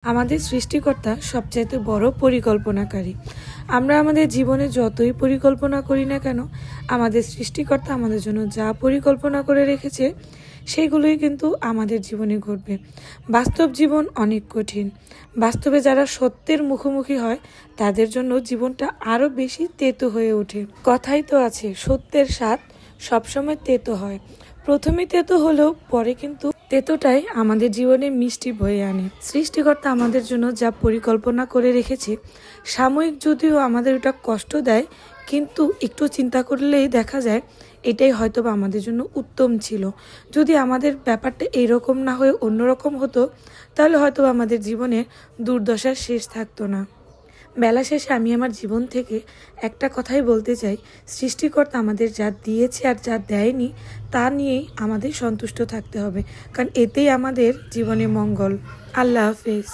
আমাদের সৃষ্টিকর্তা সবচাইতে বড় পরিকল্পনাকারী। আমরা আমাদের জীবনে যতই পরিকল্পনা করি না কেন, আমাদের সৃষ্টিকর্তা আমাদের জন্য যা পরিকল্পনা করে রেখেছে সেইগুলোই কিন্তু আমাদের জীবনে ঘটবে। বাস্তব জীবন অনেক কঠিন। বাস্তবে যারা সত্যের মুখোমুখি হয় তাদের জন্য জীবনটা আরও বেশি তেতো হয়ে ওঠে। কথাই তো আছে, সত্যের স্বাদ সবসময় তেতো হয়। প্রথমে তেতো হলেও পরে কিন্তু তেতোটাই আমাদের জীবনে মিষ্টি বয়ে আনে। সৃষ্টিকর্তা আমাদের জন্য যা পরিকল্পনা করে রেখেছে, সাময়িক যদিও আমাদের ওটা কষ্ট দেয়, কিন্তু একটু চিন্তা করলেই দেখা যায় এটাই হয়তো আমাদের জন্য উত্তম ছিল। যদি আমাদের ব্যাপারটা এইরকম না হয়ে অন্যরকম হতো, তাহলে হয়তো আমাদের জীবনে দুর্দশার শেষ থাকতো না। বেলা শেষে আমি আমার জীবন থেকে একটা কথাই বলতে চাই, সৃষ্টিকর্তা আমাদের যা দিয়েছে আর যা দেয়নি তা নিয়েই আমাদের সন্তুষ্ট থাকতে হবে, কারণ এতেই আমাদের জীবনে মঙ্গল। আল্লাহ হাফেজ।